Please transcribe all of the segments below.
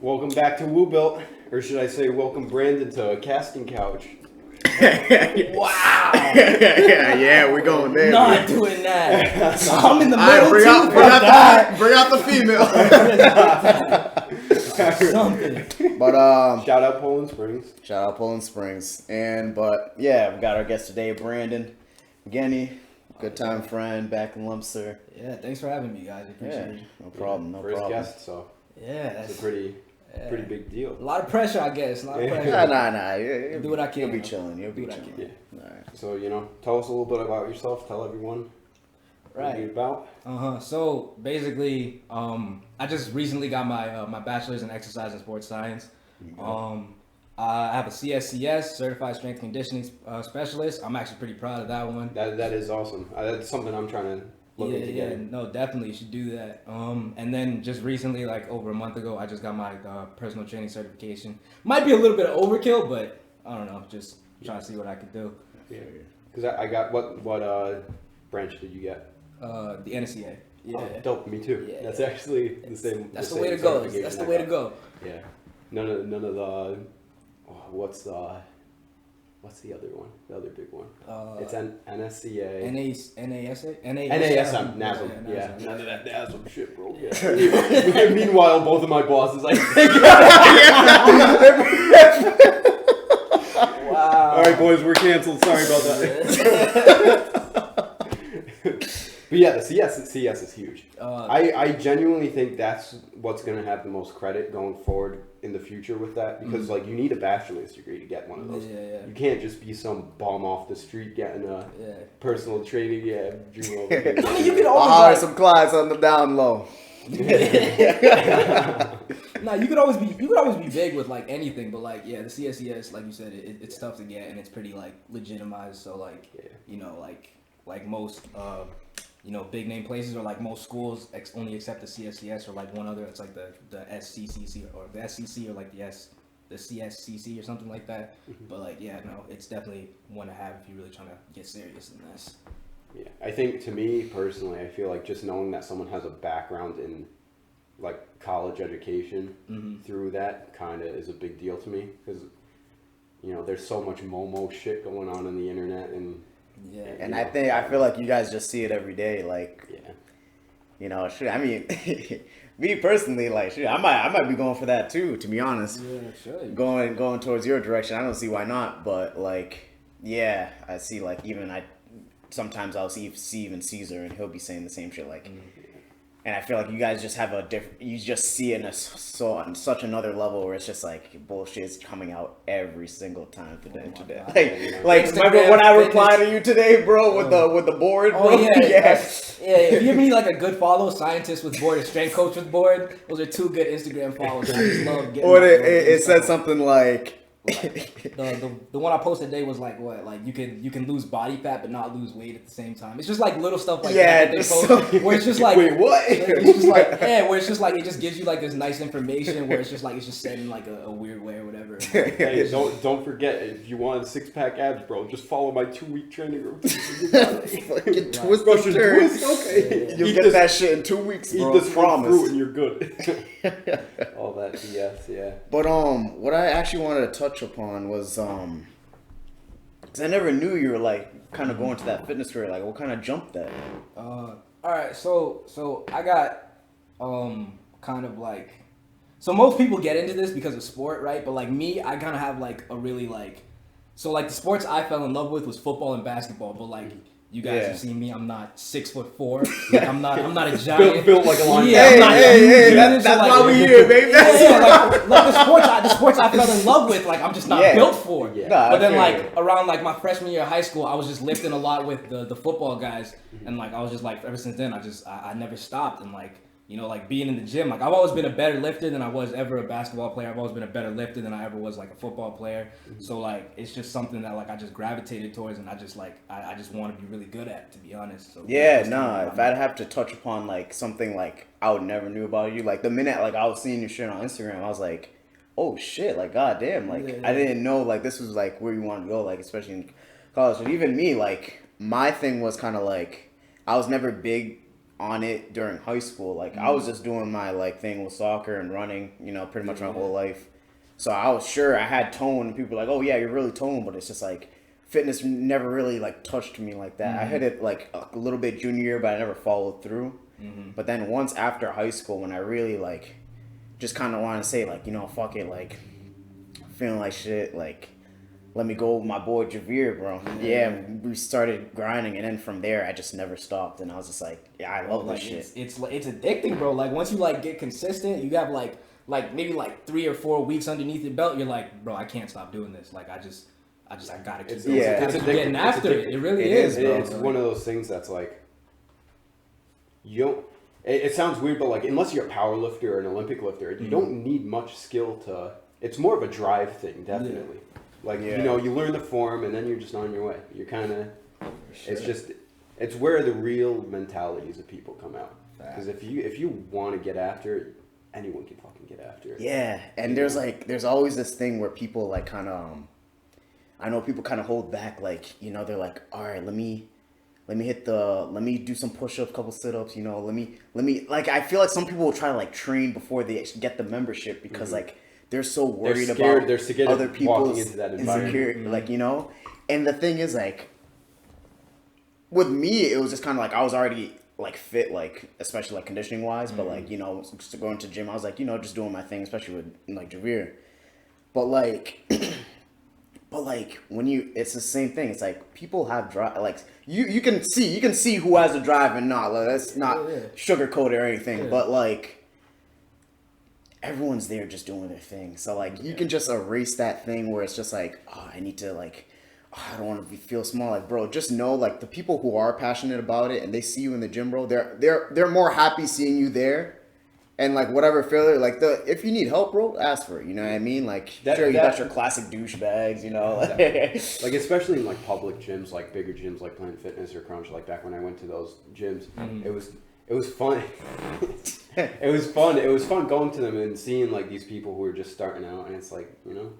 Welcome back to WooBuilt, or should I say, welcome Brandon to a casting couch. Wow! yeah, we're going there. Not doing that. I'm in the middle bring too. out the female. Something. But Shout out Poland Springs. shout out Poland Springs, but yeah, we got our guest today, Brandon Mgeni, good time friend back in Lumpster. Yeah, thanks for having me, guys. I appreciate it. No problem, no First problem. guest, so Yeah, it's a pretty big deal. a lot of pressure, I guess. A lot of pressure. Nah. Do what I can. You'll be chilling. You'll be Do what I chilling. can. Yeah. All right. So, tell us a little bit about yourself. Tell everyone what you're Right. about. So basically, I just recently got my Bachelors in Exercise and Sports Science. I have a CSCS, Certified Strength Conditioning Specialist. I'm actually pretty proud of that one. That is awesome. That's something I'm trying to look into getting. No, definitely you should do that. And then just recently, like over a month ago, I just got my personal training certification. Might be a little bit of overkill, but I don't know. Just trying to see what I could do. Yeah. Because I got what branch did you get? The NSCA. Yeah. Oh, dope. Me too. Yeah. That's actually the same. That's the same way to go. certification That's the I way to got. go. Yeah. None of the. What's the other one? The other big one. It's NSCA. NASM. NASM. Yeah, Yeah. NASM. None of that NASM shit, bro. Yeah. Meanwhile, both of my bosses like. Wow. All right, boys, we're canceled. Sorry about that. But yeah, the CS is huge. I genuinely think that's what's going to have the most credit going forward in the future with that, because like you need a bachelor's degree to get one of those. Yeah. You can't just be some bum off the street getting a personal training. Yeah, dream over here. I mean, you could I'll always hire like, some clients on the down low. No, you could always be big with like anything, but like the CSCS, like you said, it's tough to get and it's pretty like legitimized. So like like most big name places or like most schools only accept the CSCS or like one other. It's like the SCCC or the SCC or like the CSCC or something like that. But like it's definitely one to have if you're really trying to get serious in this. Yeah, I think to me personally, I feel like just knowing that someone has a background in like college education through that kind of is a big deal to me, because there's so much Momo shit going on the internet and I feel like you guys just see it every day. Like, I mean, me personally, like, I might be going for that too. To be honest, Sure. going towards your direction, I don't see why not. But like, I see like sometimes I'll see even Caesar and he'll be saying the same shit like. And I feel like you guys just have you just see it on such another level where it's just like bullshit is coming out every single time today. Like remember when I replied to you today, bro, with the board, bro? Oh yeah. If you ever need like a good follow, scientist with board, a strength coach with board, those are two good Instagram follows. I just love getting. Or it said something like. The one I posted today was like what, like you can lose body fat but not lose weight at the same time. It's just like little stuff like that they post, where it's just like wait, what? It's just like where it's just like it just gives you like this nice information where it's just like it's just said in like a weird way or whatever. Hey, don't forget, if you want 6-pack abs, bro, just follow my 2-week training routine. Fucking twist Bro, the turns. okay. You'll get that shit in 2 weeks, bro. Eat this promise. fruit and you're good. All that BS, yeah. But what I actually wanted to touch upon was because I never knew you were like kind of going to that fitness career. Like, what kind of jumped that? All right, so I got kind of like, so most people get into this because of sport, right? But like me, I kind of have like a really like, so like the sports I fell in love with was football and basketball. But like you guys have seen me, I'm not 6'4". Like I'm not a giant. built like a linebacker. Yeah, I'm not huge. That's So, like, why we here, baby. like the sports I fell in love with, like I'm just not built for. Yeah. Nah, But then I feel like around like my freshman year of high school, I was just lifting a lot with the football guys, and like I was just like ever since then I never stopped, and like like being in the gym, like I've always been a better lifter than I was ever a basketball player. I've always been a better lifter than I ever was like a football player. So like it's just something that like I just gravitated towards, and I just like I just want to be really good at, to be honest. So If I'd have to touch upon like something like I would never knew about you, like the minute like I was seeing your shit on Instagram, I was like, oh shit, like goddamn, like I didn't know like this was like where you wanted to go, like especially in college. And even me, like my thing was kind of like I was never big on it during high school. Like I was just doing my like thing with soccer and running, you know, pretty much my whole life. So I was sure I had tone, and people were like, "Oh yeah, you're really toned," but it's just like fitness never really like touched me like that. I hit it like a little bit junior year, but I never followed through. But then once after high school, when I really like just kind of wanted to say like, you know, fuck it, like feeling like shit, like let me go with my boy Javier, bro. Yeah, we started grinding, and then from there I just never stopped, and I was just like, yeah, I love like, this shit. It's addicting, bro. Like once you like get consistent, you have like maybe like 3 or 4 weeks underneath your belt, you're like, bro, I can't stop doing this. Like I gotta keep going. yeah, Gotta keep getting after it. It really It is, is, bro. It's one of those things that's like, you don't. It sounds weird, but like unless you're a power lifter or an Olympic lifter, you don't need much skill to. It's more of a drive thing, definitely. Like you know, you learn the form, and then you're just on your way. You're kind of. It's where the real mentalities of people come out. Because if you want to get after it, anyone can fucking get after it. Yeah, and there's always this thing where people like kind of, I know people kind of hold back, like, you know, they're like, all right, let me do some push-ups, couple sit-ups, you know, let me like, I feel like some people will try to like train before they actually get the membership because like they're so worried about other people's insecurity, like, you know. And the thing is, like, with me, it was just kind of like I was already like fit, like especially like conditioning wise, but like, you know, just going to the gym, I was like, you know, just doing my thing, especially with like Javier. But like when it's the same thing. It's like people have drive, like you can see who has a drive and not. Like, that's not sugarcoated or anything, but like everyone's there just doing their thing. So like you can just erase that thing where it's just like, oh, I need to like, oh, I don't want to feel small. Like, bro, just know like the people who are passionate about it and they see you in the gym, bro, they're more happy seeing you there. And like whatever failure, like if you need help, bro, ask for it. You know what I mean? Like you got your classic douchebags, you know. Like especially in like public gyms, like bigger gyms like Planet Fitness or Crunch. Like back when I went to those gyms, it was fun. It was fun going to them and seeing like these people who are just starting out, and it's like, you know,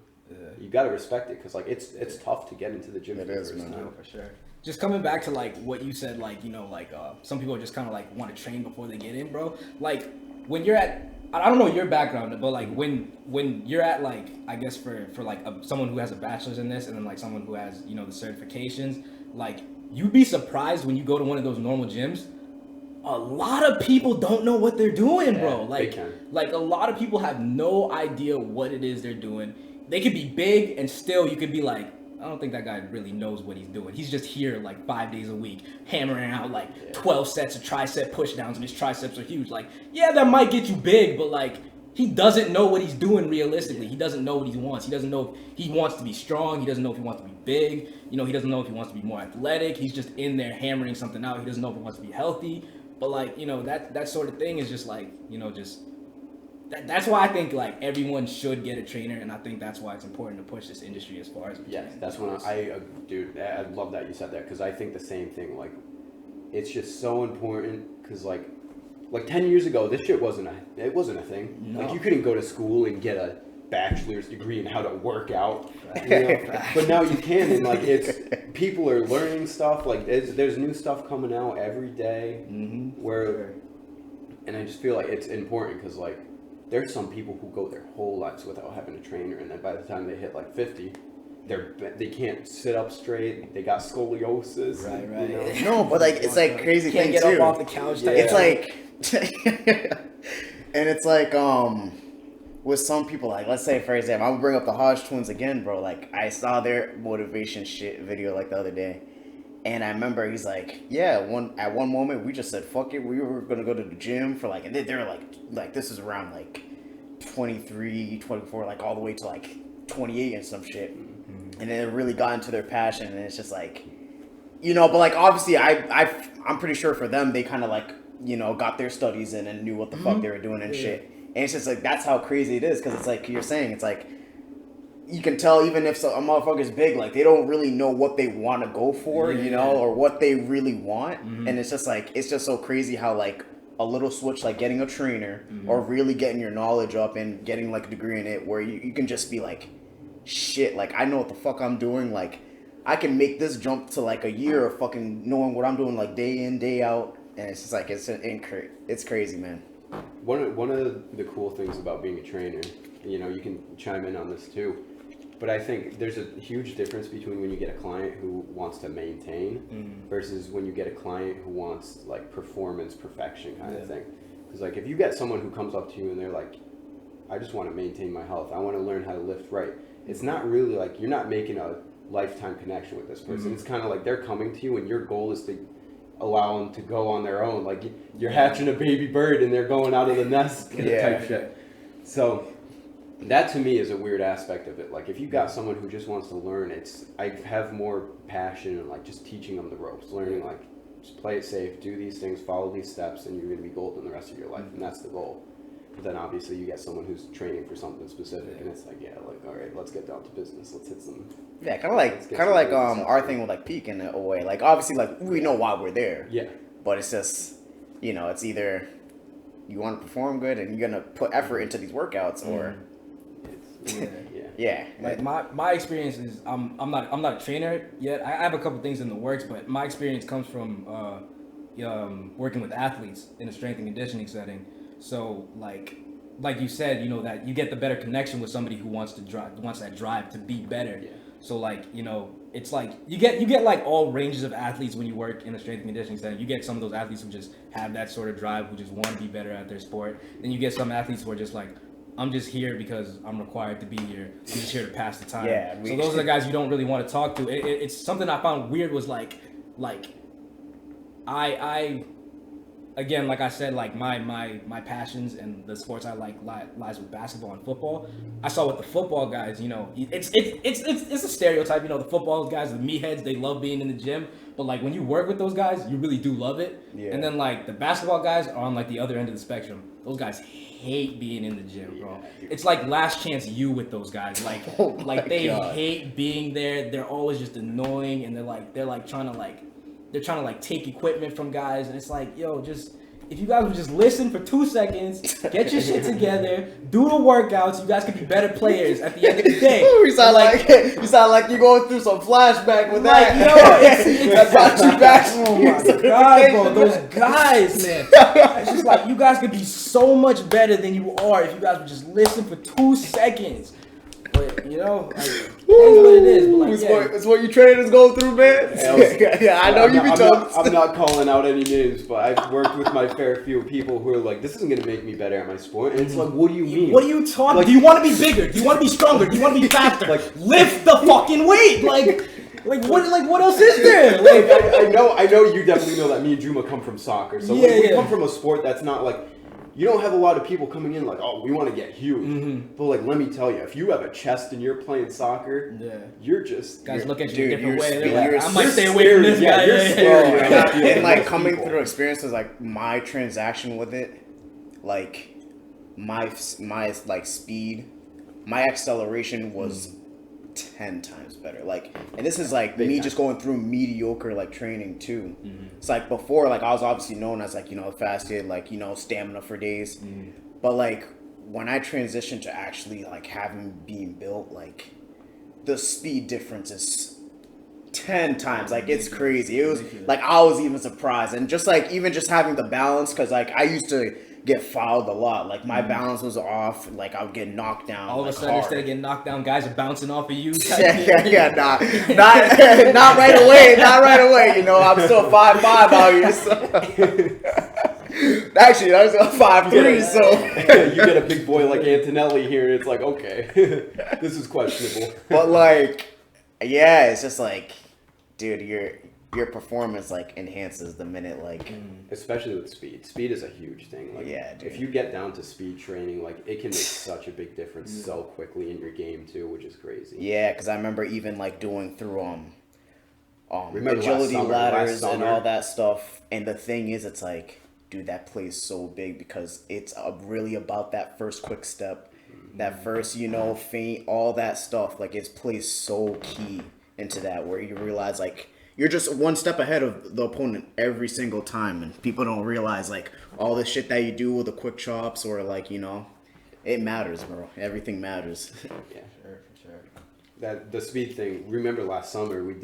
you got to respect it because like it's tough to get into the gym. It is, man. No, for sure. Just coming back to like what you said, like, you know, like some people just kind of like want to train before they get in, bro. Like when you're at, I don't know your background, but like when you're at like, I guess for like someone who has a bachelor's in this and then like someone who has, you know, the certifications, like you'd be surprised when you go to one of those normal gyms. A lot of people don't know what they're doing, bro. Like a lot of people have no idea what it is they're doing. They could be big and still you could be like, I don't think that guy really knows what he's doing. He's just here like 5 days a week, hammering out like 12 sets of tricep push downs, and his triceps are huge. Like, yeah, that might get you big, but like, he doesn't know what he's doing realistically. He doesn't know what he wants. He doesn't know if he wants to be strong. He doesn't know if he wants to be big. You know, he doesn't know if he wants to be more athletic. He's just in there hammering something out. He doesn't know if he wants to be healthy. But like, you know, that sort of thing is just like, you know, just that's why I think like everyone should get a trainer, and I think that's why it's important to push this industry as far as we can. That's when dude, I love that you said that because I think the same thing. Like, it's just so important because like 10 years ago, this shit wasn't a thing. No. Like, you couldn't go to school and get a bachelor's degree in how to work out, you know? But now you can, and like people are learning stuff. Like there's new stuff coming out every day. And I just feel like it's important because like there's some people who go their whole lives without having a trainer, and then by the time they hit like 50, they can't sit up straight. They got scoliosis. Right. You know? No, but like it's like crazy can't thing get too. up off the couch. Yeah. It's like, and it's like with some people, like let's say for example, I'm gonna bring up the Hodge twins again, bro. Like I saw their motivation shit video like the other day. And I remember he's like, yeah, at one moment we just said, fuck it. We were going to go to the gym for like, and they're like, this is around like 23, 24, like all the way to like 28 and some shit. And then it really got into their passion. And it's just like, you know, but like, obviously I'm pretty sure for them, they kind of like, you know, got their studies in and knew what the fuck they were doing and shit. And it's just like, that's how crazy it is. Cause it's like you're saying, it's like, you can tell even if a motherfucker's big, like they don't really know what they want to go for, you know, or what they really want. And it's just like, it's just so crazy how like a little switch, like getting a trainer or really getting your knowledge up and getting like a degree in it where you can just be like, shit, like I know what the fuck I'm doing. Like I can make this jump to like a year of fucking knowing what I'm doing like day in, day out. And it's just like it's crazy, man. One of the cool things about being a trainer, you know, you can chime in on this too, but I think there's a huge difference between when you get a client who wants to maintain versus when you get a client who wants like performance perfection kind of thing. Because like if you get someone who comes up to you and they're like, I just want to maintain my health, I want to learn how to lift right, it's not really like, you're not making a lifetime connection with this person. It's kind of like they're coming to you and your goal is to allow them to go on their own. Like you're hatching a baby bird and they're going out of the nest type shit. So that to me is a weird aspect of it. Like if you got someone who just wants to learn, I have more passion in like just teaching them the ropes, learning like just play it safe, do these things, follow these steps, and you're going to be golden the rest of your life. And that's the goal. But then obviously you get someone who's training for something specific, and it's like, yeah, like, all right, let's get down to business. Let's hit some. Yeah, kind of like our thing with like peak in a way. Like obviously, like we know why we're there. Yeah. But it's just, you know, it's either you want to perform good and you're gonna put effort into these workouts, or yeah. Like my experience is I'm not a trainer yet. I have a couple things in the works, but my experience comes from working with athletes in a strength and conditioning setting. So like you said, you know, that you get the better connection with somebody who wants that drive to be better. Yeah. So like, you know, it's like you get like all ranges of athletes when you work in a strength and conditioning setting. You get some of those athletes who just have that sort of drive, who just want to be better at their sport. Then you get some athletes who are just like, I'm just here because I'm required to be here. I'm just here to pass the time. Yeah, so those are the guys you don't really want to talk to. It's something I found weird was like I again, like I said, like my passions and the sports I like lies with basketball and football. I saw with the football guys, you know, it's a stereotype, you know, the football guys, the meatheads, they love being in the gym, but like when you work with those guys, you really do love it. Yeah. And then like the basketball guys are on like the other end of the spectrum. Those guys hate being in the gym, bro. It's like last chance you with those guys. Like they hate being there. They're always just annoying, and they're trying to take equipment from guys, and it's like, yo, just if you guys would just listen for 2 seconds, get your shit together, do the workouts, you guys could be better players at the end of the day. You sound like you're going through some flashback with that. You know, that brought you back. Oh my god, bro, those guys, man. It's just like you guys could be so much better than you are if you guys would just listen for 2 seconds. But you know, like, that's what it is. But like, it's what you trainers go through, man. Yeah, I know you be talking. I'm not calling out any names, but I've worked with my fair few people who are like, this isn't going to make me better at my sport. And it's like, what do you mean? What are you talking? Like, do you want to be bigger? Do you want to be stronger? Do you want to be faster? Like, lift the fucking weight. Like what else is there? Like, I know you definitely know that me and Juma come from soccer. So we come from a sport that's not like. You don't have a lot of people coming in like, oh, we want to get huge. Mm-hmm. But like, let me tell you, if you have a chest and you're playing soccer, you're just guys look at you a different way. They're like, I might stay away from this guy. You're scary. And like coming through experiences, like my transaction with it, like my like speed, my acceleration was 10 times better. Like, and this is like me just going through mediocre like training too. Mm-hmm. It's like before, like I was obviously known as like, you know, a fast kid, like, you know, stamina for days. Mm-hmm. But like when I transitioned to actually like having being built, like the speed difference is 10 times. Like it's crazy. It was like I was even surprised, and just like even just having the balance, because like I used to get fouled a lot. Like my balance was off. Like I would get knocked down. All of a sudden, instead of getting knocked down, guys are bouncing off of you. Not right away. Not right away. You know, I'm still 5'5" out here. So. Actually, I was 5'3", so you get a big boy like Antonelli here, and it's like, okay, this is questionable. But like, yeah, it's just like, dude, your performance like enhances the minute, like especially with speed. Speed is a huge thing. Like, yeah, dude. If you get down to speed training, like it can make such a big difference so quickly in your game too, which is crazy. Yeah, because I remember even like doing through agility ladders and all that stuff. And the thing is, it's like, dude, that plays so big because it's really about that first quick step, that first, you know, feint, all that stuff. Like it's plays so key into that, where you realize like you're just one step ahead of the opponent every single time, and people don't realize like all the shit that you do with the quick chops, or like, you know, it matters, bro. Everything matters. Yeah, for sure. that the speed thing. Remember last summer we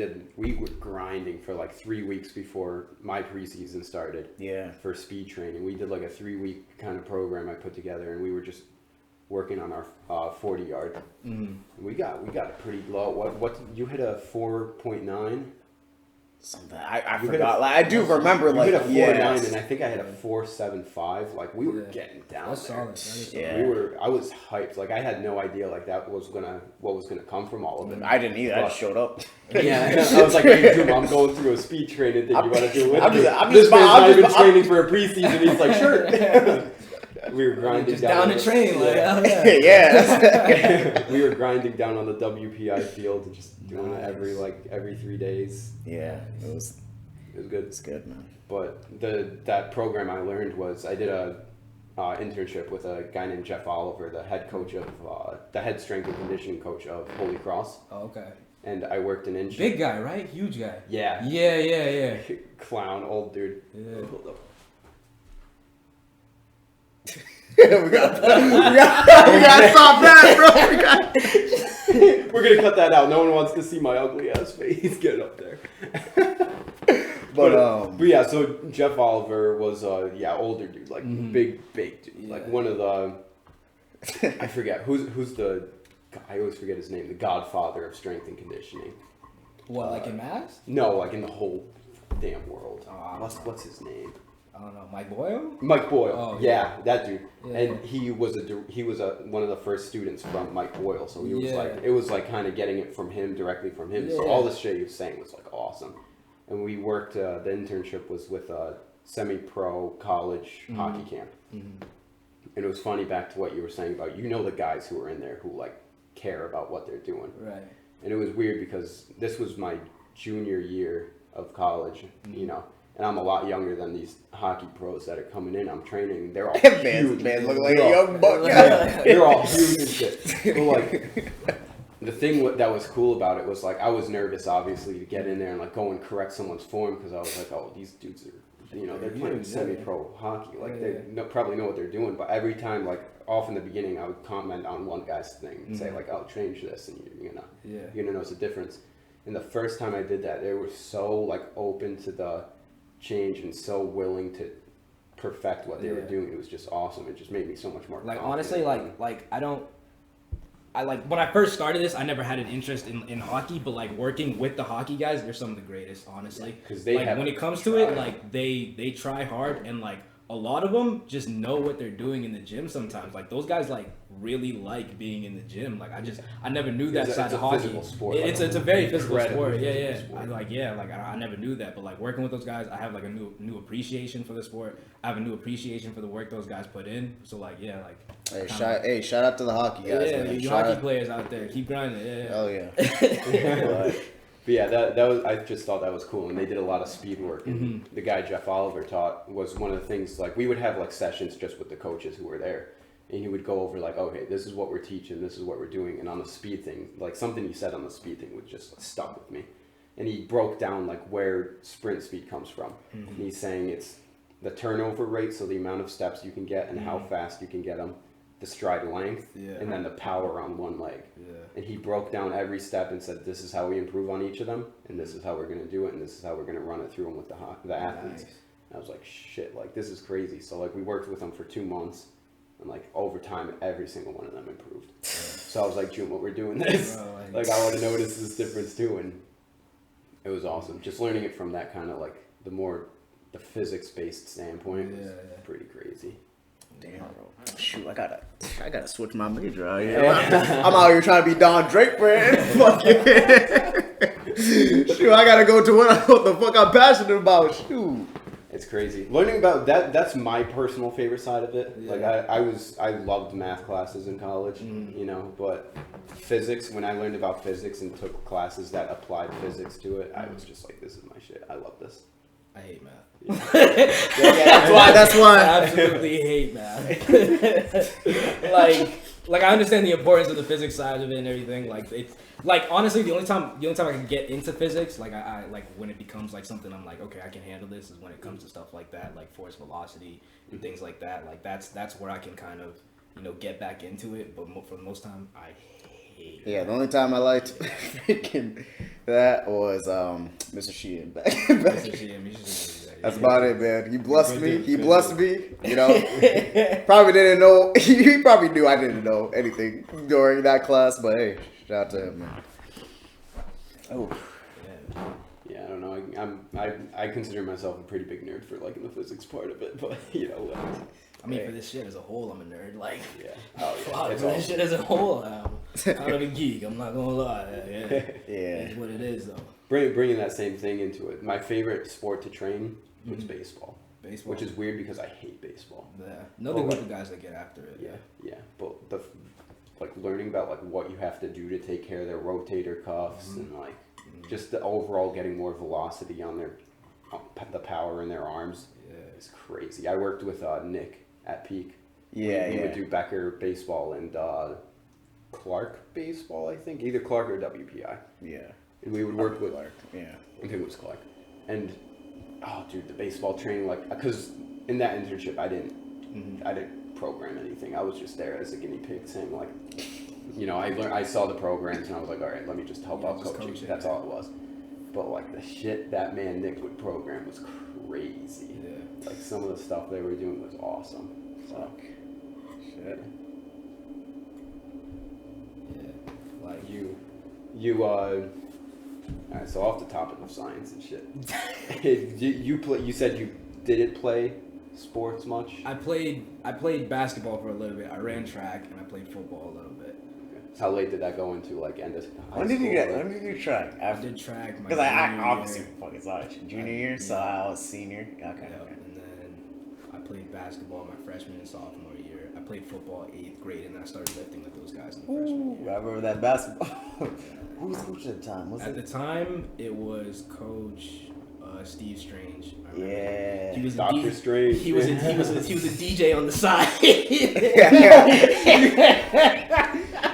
were grinding for like 3 weeks before my preseason started. Yeah. For speed training, we did like a 3-week kind of program I put together, and we were just working on our 40-yard. We got it pretty low. What you hit a 4.9? Something I forgot. Like, I do remember. You like hit a 4.9, and I think I had a 4.75. Like we were getting down That's there. solid. Yeah. I was hyped. Like I had no idea like what was gonna come from all of it. I didn't either. I just showed up. Yeah, I was like, hey, dude, I'm going through a speed training thing. You want to do it? This man's not even training for a preseason. He's like, sure. We were grinding just down the train, like, yeah. We were grinding down on the WPI field and just doing it every 3 days. Yeah, it was good. It's good, man. But that program I learned was I did a internship with a guy named Jeff Oliver, the head coach of the head strength and conditioning coach of Holy Cross. Oh, okay. And I worked an inch. Big guy, right? Huge guy. Yeah. Yeah. Clown, old dude. Yeah. Hold up. we gotta stop that, bro. We're gonna cut that out. No one wants to see my ugly ass face. Get up there. But yeah, so Jeff Oliver was older dude, like big dude, like one of the I forget who's the I always forget his name, the godfather of strength and conditioning. What, like in Mass? No, like in the whole damn world. Oh, What's his name? I don't know. Mike Boyle? Mike Boyle. Oh, yeah, that dude. Yeah. And he was one of the first students from Mike Boyle, so he was it was like kind of getting it from him, directly from him. So all the shit he was saying was like awesome. And we worked. The internship was with a semi-pro college hockey camp. And it was funny, back to what you were saying about the guys who are in there who like care about what they're doing. Right. And it was weird because this was my junior year of college, and I'm a lot younger than these hockey pros that are coming in. I'm training. They're all huge. Man, look like a young buck. They're all huge and shit. But like, the thing that was cool about it was like I was nervous, obviously, to get in there and like go and correct someone's form, because I was like, oh, these dudes are, they're playing semi-pro hockey. Like they probably know what they're doing. But every time, like off in the beginning, I would comment on one guy's thing and say like, "Oh, change this," and you're gonna notice a difference. And the first time I did that, they were so like open to the change and so willing to perfect what they were doing. It was just awesome. It just made me so much more like confident. honestly, I when I first started this, I never had an interest in hockey, but like working with the hockey guys, they're some of the greatest, honestly. Because they like when it comes to it, like they try hard, and like a lot of them just know what they're doing in the gym sometimes. Like those guys like really like being in the gym. Like I never knew that side of hockey. Sport. It's a very physical sport. Yeah. Sport. I never knew that, but like working with those guys, I have like a new appreciation for the sport. I have a new appreciation for the work those guys put in. So like Shout out to the hockey guys. Yeah, man. you hockey players out there, keep grinding. Yeah. Oh yeah. But yeah, that was, I just thought that was cool, and they did a lot of speed work. And the guy Jeff Oliver taught was one of the things, like we would have like sessions just with the coaches who were there, and he would go over like, okay, this is what we're teaching, this is what we're doing. And on the speed thing, like something he said on the speed thing would just stuck with me. And he broke down like where sprint speed comes from. And he's saying it's the turnover rate, so the amount of steps you can get and how fast you can get them, the stride length, and then the power on one leg. And he broke down every step and said, this is how we improve on each of them, and this is how we're going to do it, and this is how we're going to run it through them with the athletes. Nice. And I was like, shit, like this is crazy. So like we worked with them for 2 months, and like over time, every single one of them improved. So I was like, June, what we're doing this. Like I would have noticed this difference too, and it was awesome. Just learning it from that kind of like the physics-based standpoint was pretty crazy. Damn, bro. Shoot, I gotta switch my major out here. I'm out here trying to be Don Drake, man. Fuck it. Shoot, I gotta go to what the fuck I'm passionate about. Shoot. It's crazy. Learning about that, that's my personal favorite side of it. Yeah. Like I loved math classes in college, but physics, when I learned about physics and took classes that applied physics to it, I was just like, this is my shit. I love this. I hate math. That's why. I absolutely hate math. like I understand the importance of the physics side of it and everything. Like it's like honestly the only time I can get into physics, like I like when it becomes like something I'm like, okay, I can handle this, is when it comes to stuff like that, like force velocity and things like that. Like that's where I can kind of get back into it. But for the most time, I hate. Yeah, the only time I liked freaking that was Mr. Sheehan. Back. That's about it, man. He blessed me. He blessed me. You know, probably didn't know. He probably knew I didn't know anything during that class, but hey, shout out to him, man. Oh. Yeah, I don't know. I consider myself a pretty big nerd for like in the physics part of it, but you know. I mean, for this shit as a whole, I'm a nerd. Like, yeah. Oh, yeah. Fuck, for this shit as a whole, I'm kind of a geek. I'm not gonna lie. Yeah. It's what it is, though. Bringing that same thing into it. My favorite sport to train was baseball. Baseball. Which is weird because I hate baseball. Yeah. Know the group of guys that get after it. Yeah. But the like learning about like what you have to do to take care of their rotator cuffs and like just the overall getting more velocity on their the power in their arms is crazy. I worked with Nick at Peak. We would do Becker baseball and Clark baseball, I think. Either Clark or WPI. Yeah. And we would work with Clark. Yeah. I think it was Clark. And oh dude, the baseball training, like, because in that internship I didn't program anything. I was just there as a guinea pig saying like, you know, I saw the programs and I was like, all right, let me just help out coaching. That's all it was. But like the shit that man Nick would program was crazy. Yeah. Like some of the stuff they were doing was awesome. So, shit. Yeah. Like alright, so off the topic of science and shit. You said you didn't play sports much? I played basketball for a little bit. I ran track and I played football a little bit. So how late did that go into like end of high When did you do track? I did track because I obviously fucking saw it junior year, so I was senior. Okay. And then I played basketball my freshman and sophomore year. I played football 8th grade, and then I started lifting with those guys in the freshman year. I remember that basketball. Who was coach at the time? At the time, it was Coach Steve Strange. Yeah, he was Dr. Strange. He was a DJ on the side.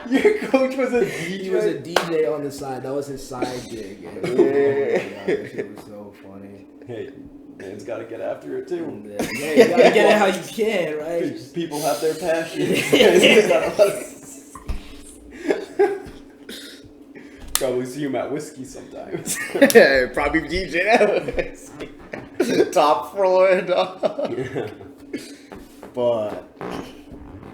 Your coach was a DJ. He was a DJ on the side. That was his side gig. And, oh my God, that shit was so funny. Hey, man's got to get after it too. Yeah, you gotta get it how you can, right? People have their passions. Probably see him at whiskey sometimes. Probably DJ. Top floor, dog. But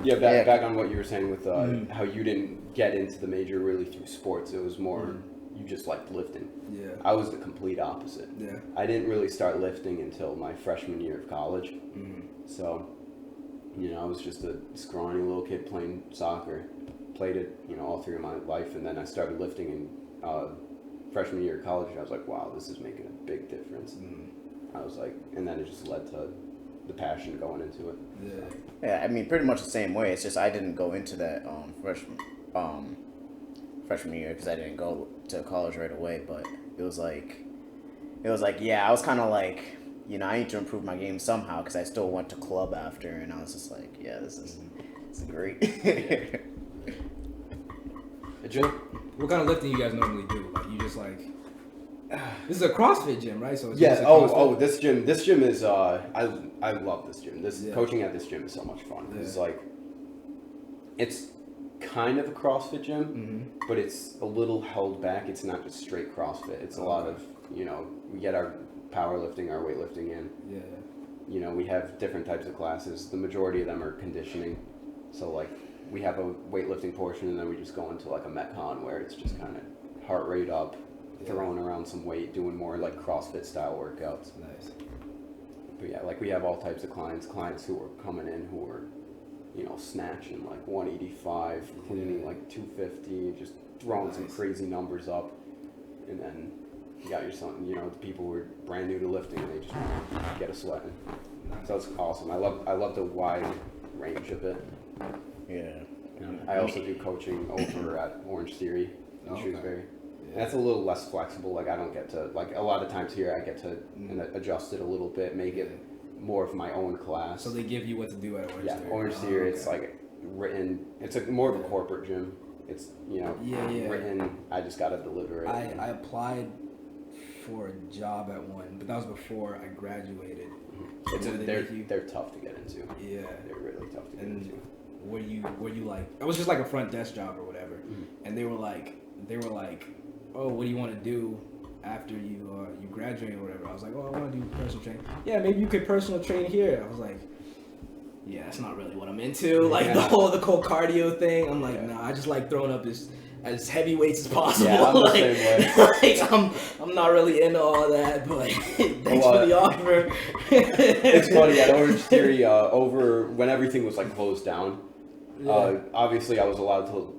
yeah, back on what you were saying with how you didn't get into the major really through sports. It was more you just liked lifting. Yeah. I was the complete opposite. Yeah. I didn't really start lifting until my freshman year of college. So, you know, I was just a scrawny little kid playing soccer. Played it, you know, all through my life, and then I started lifting in freshman year of college. And I was like, wow, this is making a big difference. I was like, and then it just led to the passion going into it. Yeah, I mean, pretty much the same way. It's just I didn't go into that freshman year because I didn't go to college right away. But it was like, yeah, I was kind of like, you know, I need to improve my game somehow because I still went to club after, and I was just like, yeah, this is great. Jim, what kind of lifting you guys normally do? Like you just like this is a CrossFit gym, right? So it's this gym is I love this gym. Coaching at this gym is so much fun. It's like it's kind of a CrossFit gym, but it's a little held back. It's not just straight CrossFit. It's a lot of, you know, we get our powerlifting, our weightlifting in. Yeah. You know, we have different types of classes. The majority of them are conditioning. So like we have a weightlifting portion, and then we just go into like a Metcon where it's just kind of heart rate up, throwing around some weight, doing more like CrossFit style workouts. Nice. But yeah, like we have all types of clients who are coming in who are, you know, snatching like 185, cleaning like 250, just throwing some crazy numbers up. And then you got your son, you know, the people who are brand new to lifting, and they just want to get a sweating. So it's awesome. I love the wide range of it. Yeah. I also do coaching over at Orange Theory in Shrewsbury. And that's a little less flexible. Like I don't get to, like a lot of times here I get to adjust it a little bit, make it more of my own class. So they give you what to do at Orange Theory? Yeah, Orange Theory, it's like written, it's more of a corporate gym. It's, you know, written, I just got to deliver it. I applied for a job at one, but that was before I graduated. They're tough to get into. Yeah. They're really tough to get into. were you like, it was just like a front desk job or whatever, and they were like, oh, what do you want to do after you graduate or whatever? I was like, oh, I want to do personal training. Yeah, maybe you could personal train here. I was like, yeah, that's not really what I'm into. Like the whole cardio thing. I'm like, nah, I just like throwing up as heavy weights as possible. Yeah, I'm the same way. I'm not really into all that, but like, thanks for the offer. It's funny, at Orange Theory, over when everything was like closed down, obviously I was allowed to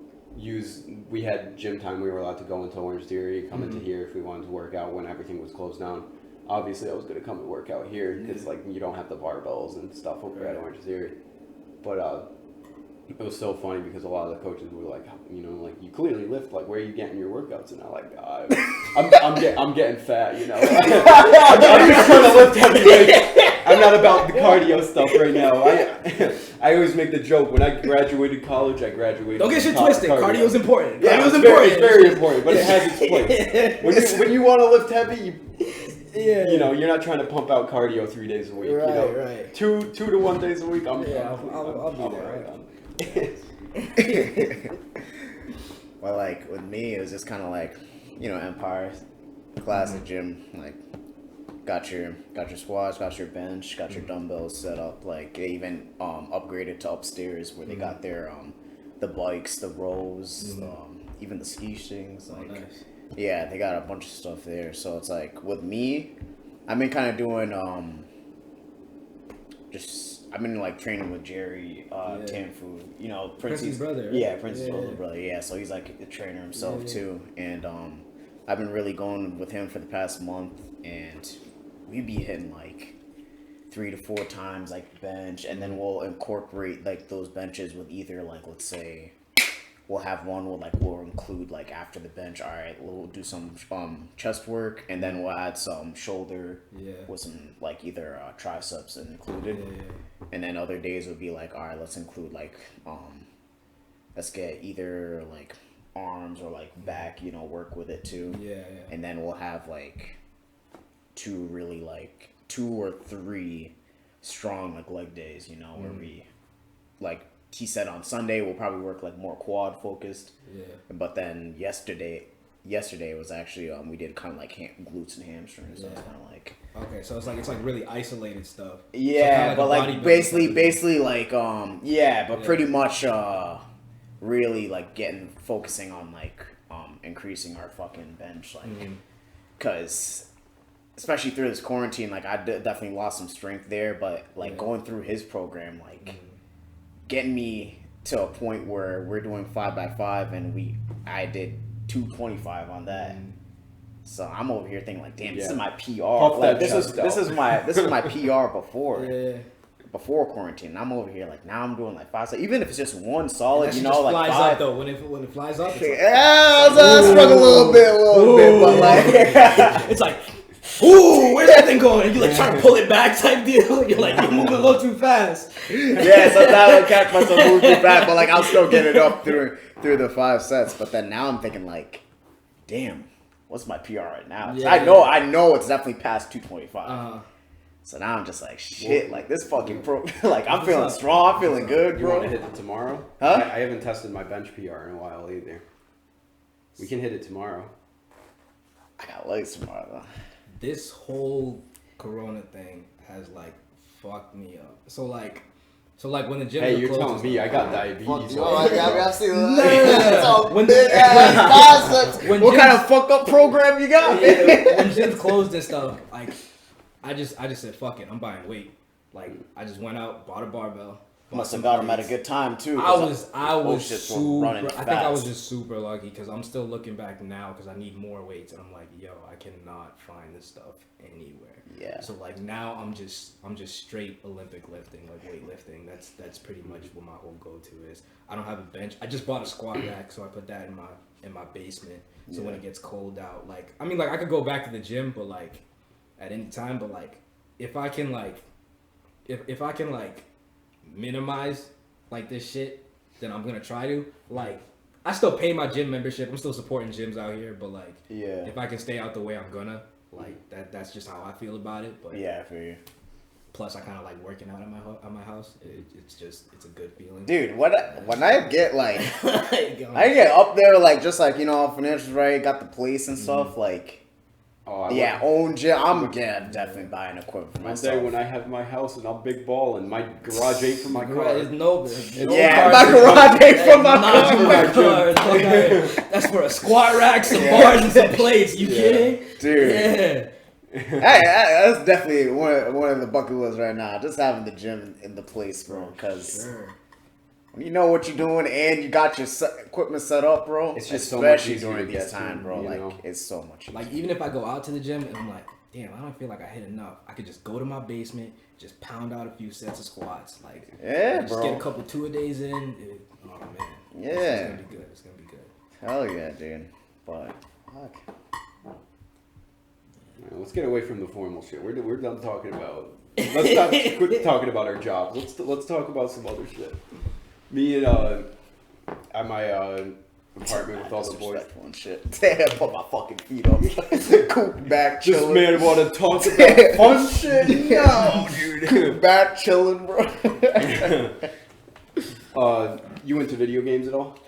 we had gym time, we were allowed to go into Orange Theory, come into here if we wanted to work out when everything was closed down. Obviously I was going to come and work out here because like you don't have the barbells and stuff over at Orange Theory. But it was so funny because a lot of the coaches were like, you know, like, you clearly lift, like, where are you getting your workouts? And I'm like, I'm getting fat, you know. I'm just trying to lift heavy weights. I'm not about the cardio stuff right now. I always make the joke, when I graduated college, Don't get shit twisted. Cardio's important. Yeah, Cardio's important. It's very important, but it has its place. When you want to lift heavy, you know, you're not trying to pump out cardio 3 days a week. Right, you know? right. 2 to 1 days a week. I'll be there. Right. Well, like with me, it was just kind of like, you know, Empire, classic gym. Like, got your squats, got your bench, got your dumbbells set up. Like, they even upgraded to upstairs where they got their the bikes, the rows, even the ski things. Like, nice. Yeah, they got a bunch of stuff there. So it's like with me, I've been kind of doing I've been like training with Jerry Tanfu, you know, Prince's brother. Right? Yeah, Prince's older brother. Yeah, so he's like a trainer himself too, and I've been really going with him for the past month, and we be hitting like 3 to 4 times like bench, and then we'll incorporate like those benches with either like, let's say, we'll have one where we'll include like after the bench, all right, we'll do some chest work, and then we'll add some shoulder with some like either triceps included. And then other days would be like, all right, let's include like let's get either like arms or like back, you know, work with it too. And then we'll have like 2 or 3 strong like leg days, you know, where we like, he said on Sunday we'll probably work like more quad focused. But then yesterday was actually we did kind of like glutes and hamstrings. So it's kind of like, okay, so it's like really isolated stuff. Yeah, so but like basically like but pretty much really like focusing on like increasing our fucking bench, like, cause especially through this quarantine, like I definitely lost some strength there, but like going through his program, like getting me to a point where we're doing 5x5 and I did 225 on that. So I'm over here thinking like, damn, this is my PR. Like, this is my PR before quarantine. I'm over here like, now I'm doing like 5. So even if it's just one solid, you know, like flies 5. Up though. When it flies up, it's like, I struggle a little bit, but like it's like, ooh, where's that thing going? You like trying to pull it back type deal. You're like, you're moving a little too fast. Yeah, sometimes I'll catch myself moving too fast, but like I'll still get it up through the 5 sets. But then now I'm thinking like, damn, what's my PR right now? I know it's definitely past 225. So now I'm just like, shit, like this fucking pro, like I'm feeling strong, I'm feeling good, You bro. want to hit it tomorrow? Huh? I haven't tested my bench PR in a while either. We can hit it tomorrow. I got legs tomorrow though. This whole Corona thing has like fucked me up. So like when the gym. Hey, you're telling me I got diabetes. I've seen what kind of fucked up program you got? When gyms closed and stuff, like I just said fuck it, I'm buying weight. Like I just went out, bought a barbell. Must have got him at a good time too. I was super. I think I was fast. just super lucky because I'm still looking back now because I need more weights and I'm like, yo, I cannot find this stuff anywhere. Yeah. So like now I'm just straight Olympic lifting, like weightlifting. That's pretty much what my whole go-to is. I don't have a bench. I just bought a squat rack, so I put that in my basement. So when it gets cold out, like I mean, like I could go back to the gym, but like at any time, but like if I can minimize like this shit, then I'm gonna try to. Like I still pay my gym membership. I'm still supporting gyms out here, but like if I can stay out the way, I'm gonna. Like that's just how I feel about it. But yeah, I feel you. plus I kind of like working out at my house. It's a good feeling. Dude, when I get like, I get up there like just like financials right, got the place and stuff like. Own gym. I'm definitely buying equipment for myself. One day when I have my house and I'm big ball and my garage ain't for my car. My garage ain't for my car. That's for a squat rack, some bars, and some plates. You kidding? Dude. Yeah. Hey, that's definitely one of the bucket lists right now. Just having the gym in the place, bro. Because when you know what you're doing and you got your equipment set up, bro. It's just so much easier during to these times, bro. You like know? it's so much easier. Like even if I go out to the gym and I'm like, damn, I don't feel like I hit enough. I could just go to my basement, just pound out a few sets of squats, like just get a couple 2-a-days in. Oh man, it's gonna be good. It's gonna be good. Hell yeah, dude. But fuck. Let's get away from the formal shit. We're done talking about. Let's quit talking about our jobs. Let's talk about some other shit. Me and at my apartment with all the boys. And shit. Damn, put my fucking feet up. Coop back chilling. This man want to talk about fun shit? No, dude. Coop back chilling, bro. You into video games at all?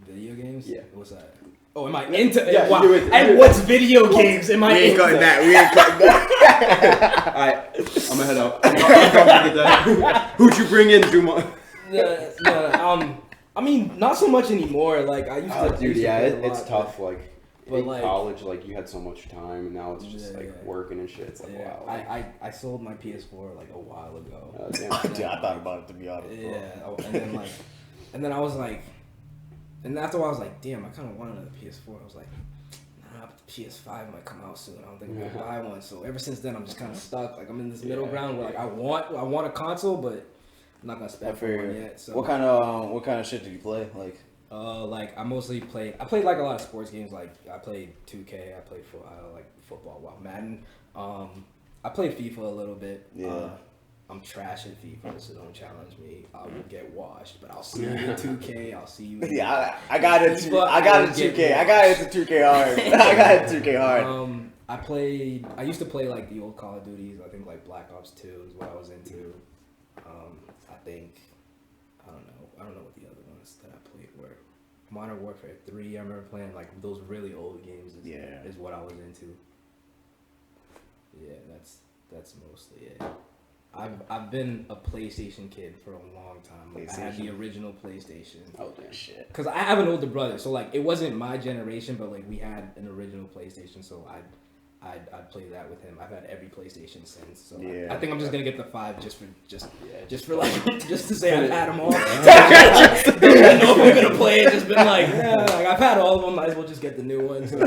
Video games? Yeah. What's that? Oh, am I into? Yeah, wow. And what's video games? Am I We ain't into? cutting that. We ain't cutting that. Alright, I'm gonna head out. I'm get that. Who'd you bring in, Juma? No, I mean, not so much anymore. Like I used to. Dude, play a it's lot, tough. Like in like, college, like you had so much time, and now it's just working and shit. It's like wow. Like, I sold my PS4 like a while ago. Damn. Dude, I thought about it to be honest. Bro. Yeah, and then I was like, and after a while I was like, damn, I kind of wanted a PS4. I was like, nah, but the PS5 might come out soon. I don't think I'm gonna buy one. So ever since then, I'm just kind of stuck. Like I'm in this middle ground where like I want a console, but I'm not gonna spend for one yet. So what kind of shit did you play? Like I mostly played. I played like a lot of sports games. Like I played 2K. I played like football. Wow, Madden. I played FIFA a little bit. Yeah. I'm trash at FIFA, so don't challenge me. I will get washed, but I'll see you in 2K. I'll see you. I got it. I got it 2K. I got it to 2K hard. I got it 2K hard. I used to play like the old Call of Duties. I think like Black Ops 2 is what I was into. I don't know what the other ones that I played were. Modern Warfare 3, I remember playing like those really old games is what I was into. Yeah, that's mostly it. I've been a PlayStation kid for a long time. Like, I had the original PlayStation. Oh damn shit. Cause I have an older brother, so like it wasn't my generation, but like we had an original PlayStation, so I'd play that with him. I've had every PlayStation since, so I think I'm just gonna get the 5 just for like just to say I've had them all. Don't know if I'm gonna play it. Just been like, like I've had all of them. Might as well just get the new ones. So,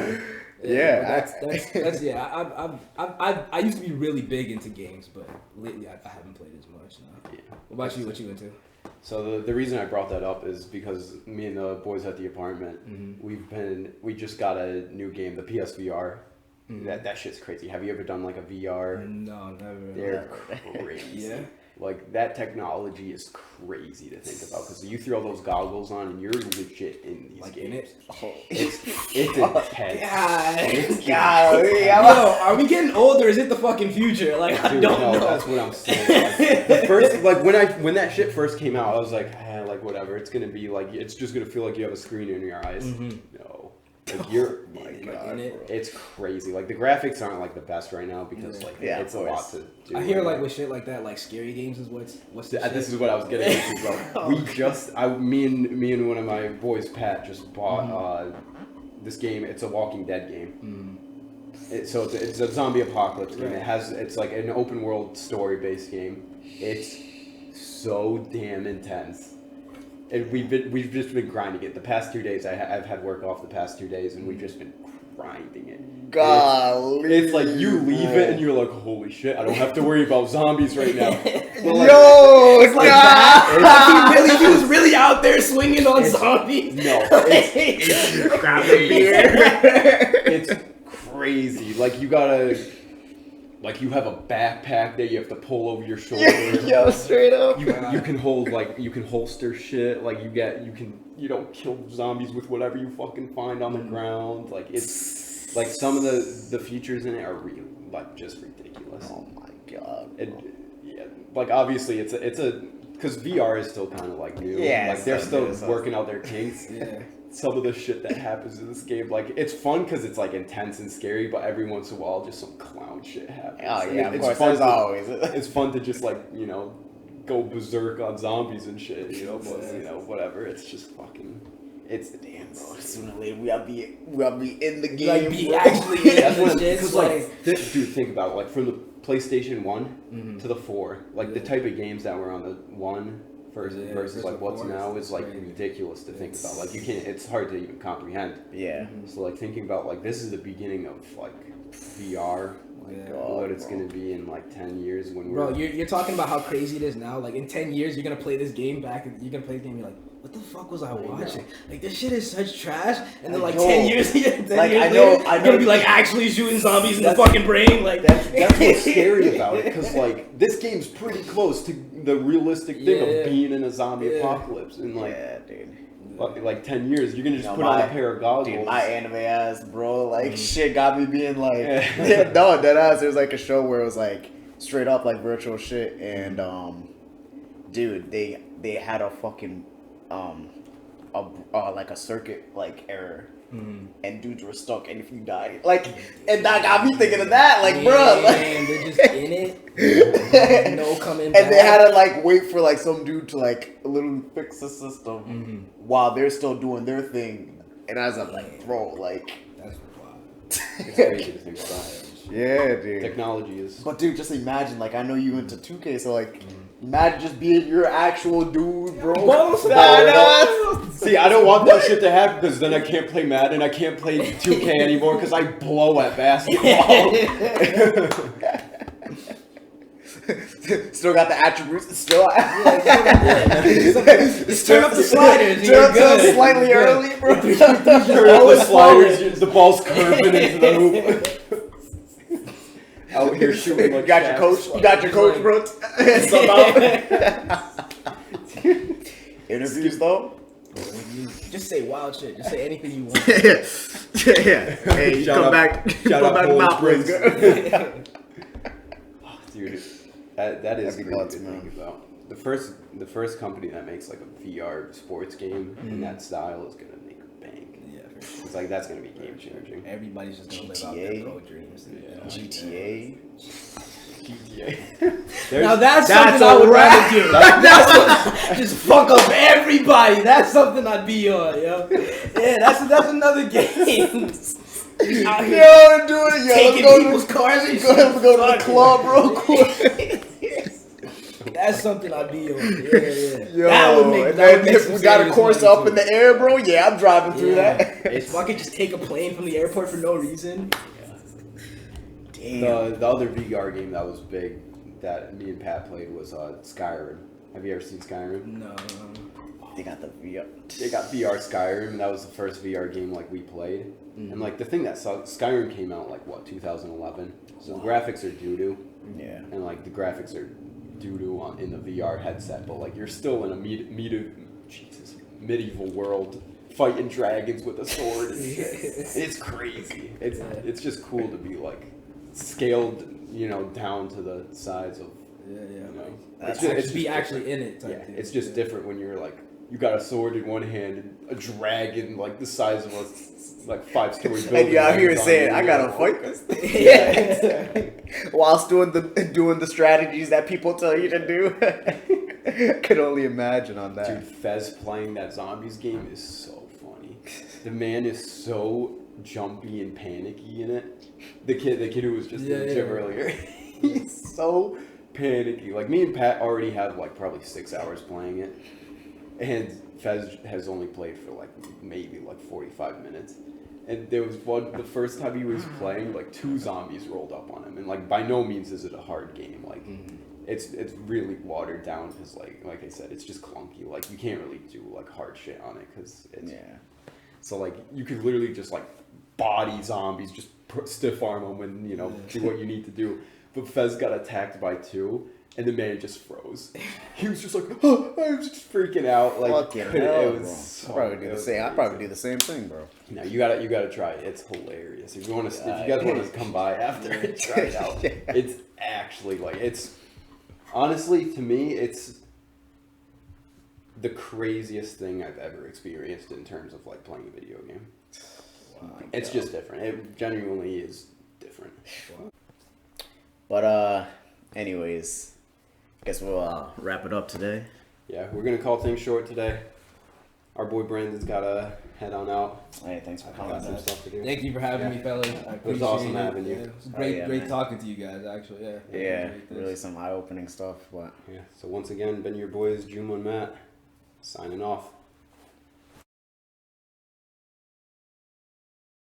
that's I used to be really big into games, but lately I haven't played as much now. Yeah. What about you? What you into? So the reason I brought that up is because me and the boys at the apartment, we just got a new game, the PSVR. That shit's crazy. Have you ever done like a VR? No, never. They're crazy. Yeah. Like that technology is crazy to think about because you throw those goggles on and you're legit in these games. In it? It's intense. God. Yo, are we getting older? Is it the fucking future? Like I don't know. That's what I'm saying. Like, first, like when that shit first came out, I was like, like whatever. It's gonna be like it's just gonna feel like you have a screen in your eyes. No. Like you're, my God, it's crazy. Like the graphics aren't like the best right now because like it's a lot to do. I hear like with shit like that, like scary games is what's the this is what I was getting into, bro. Me and one of my boys, Pat, just bought this game. It's a Walking Dead game. It's a zombie apocalypse game. It's like an open world story based game. It's so damn intense. And we've just been grinding it. The past 2 days, I've had work off the past 2 days, and we've just been grinding it. Golly. It's like you leave it, and you're like, holy shit, I don't have to worry about zombies right now. Like, it's like that. He was really out there swinging on zombies. No, it's crazy. Like you gotta. Like you have a backpack that you have to pull over your shoulder. Yo, straight up. You can hold you can holster shit. Like you don't kill zombies with whatever you fucking find on the ground. Like it's like some of the features in it are really like just ridiculous. Oh my God. like obviously it's a because VR is still kind of like new. Yeah, like they're still new, so- working out their kinks. Yeah. Some of the shit that happens in this game, like it's fun because it's like intense and scary, but every once in a while, just some clown shit happens. Oh And yeah, of it's course. fun There's to- always. It's fun to just like go berserk on zombies and shit. But whatever. It's just fucking. It's Damn, bro. Sooner or later, we'll be in the game. Like be bro. actually in That's the what shit. because like dude, think about it. Like from the PlayStation 1 to the 4, like the type of games that were on the 1 versus like what's now is like ridiculous to think about. Like you can't. It's hard to even comprehend. Yeah. So like thinking about like this is the beginning of like VR. What it's gonna be in like 10 years when we're. Bro, you're talking about how crazy it is now. Like in 10 years, you're gonna play this game back, and you're gonna play the game. You're like, what the fuck was I watching? Like this shit is such trash. And then like 10 years, 10 years later, you're gonna be like actually shooting zombies in the fucking brain. Like that's what's scary about it, because like this game's pretty close to the realistic thing of being in a zombie apocalypse, and like dude. like 10 years, you're gonna just put on a pair of goggles. Dude, my anime ass, bro, like shit got me being like, no, dead ass. There was like a show where it was like straight up like virtual shit, and dude, they had a fucking like a circuit like error. And dudes were stuck, and if you died, like, and that got me thinking of that, like, bro, like, they're just in it, no coming back. and they had to like wait for like some dude to like literally fix the system while they're still doing their thing, and I was like, bro, like, That's wild. It's crazy to think about. yeah, dude. Technology is. But dude, just imagine, like, I know you into 2K, so like, imagine just being your actual dude, bro. See, I don't want that shit to happen because then I can't play Madden, I can't play 2K anymore because I blow at basketball. Still got the attributes. Still, Just turn up the sliders. Turn up slightly early, bro. Turn up the sliders, the ball's curving into the hoop. Out here shooting like You got your coach. You got your coach, bro. Interviews though. Just say wild shit. Just say anything you want. Yeah. Hey, you come back. Come back to my place, girl. Dude, that is That'd be crazy nuts, to man. think about. The first company that makes like a VR sports game in that style is gonna make a bank. Yeah, for sure. It's like that's gonna be game changing. Everybody's just gonna live out their pro dreams. GTA. Now that's something I would rather do. That's what, just fuck up everybody. That's something I'd be on, yo. Yeah, that's another game. Out here Yo, do it, yo. taking Let's people's cars and go to the club real quick. That's something I'd be on. Yeah. Yo, That would make. and That would then make if some we got a serious course money, up too. in the air, bro, yeah, I'm driving through that. If I could just take a plane from the airport for no reason. Damn. The other VR game that was big that me and Pat played was Skyrim. Have you ever seen Skyrim? No. They got the VR. They got VR Skyrim. That was the first VR game like we played. And like the thing that sucked, Skyrim came out like what 2011. So the graphics are doo doo. Yeah. And like the graphics are doo doo in the VR headset, but like you're still in a medieval world fighting dragons with a sword and shit. It's crazy. It's just cool to be like scaled, down to the size of. It's be actually in it. It's just different when you're like you got a sword in one hand and a dragon like the size of a 5-story building. And you out here saying, "I gotta fight this thing." Whilst doing the strategies that people tell you to do. Could only imagine on that. Dude, Fez playing that zombies game is so funny. The man is so jumpy and panicky in it. The kid who was just in the gym earlier, he's so panicky. Like me and Pat already have like probably 6 hours playing it, and Fez has only played for like maybe like 45 minutes. And there was the first time he was playing, like 2 zombies rolled up on him, and like by no means is it a hard game. Like it's really watered down because like I said, it's just clunky. Like you can't really do like hard shit on it because it's So like you could literally just like body zombies, just stiff arm them and do what you need to do. But Fez got attacked by 2, and the man just froze. He was just like, oh, I was just freaking out. Like Fucking it was so, I'd probably do the same thing, bro. No, you gotta try it. It's hilarious. If you guys want to come by after and try it out, it's actually like it's Honestly, to me, it's the craziest thing I've ever experienced in terms of like playing a video game. It's just different. It genuinely is different. But anyways, I guess we'll wrap it up today. Yeah, we're gonna call things short today. Our boy Brandon's gotta head on out. Hey, thanks for I coming. got some stuff to do. Thank you for having me, fellas. I appreciate It was awesome it. having you. Yeah, it was great, man. talking to you guys. Actually, yeah. I Yeah, appreciate this. really some eye-opening stuff. But Yeah. So once again, been your boys Juma and Matt, signing off.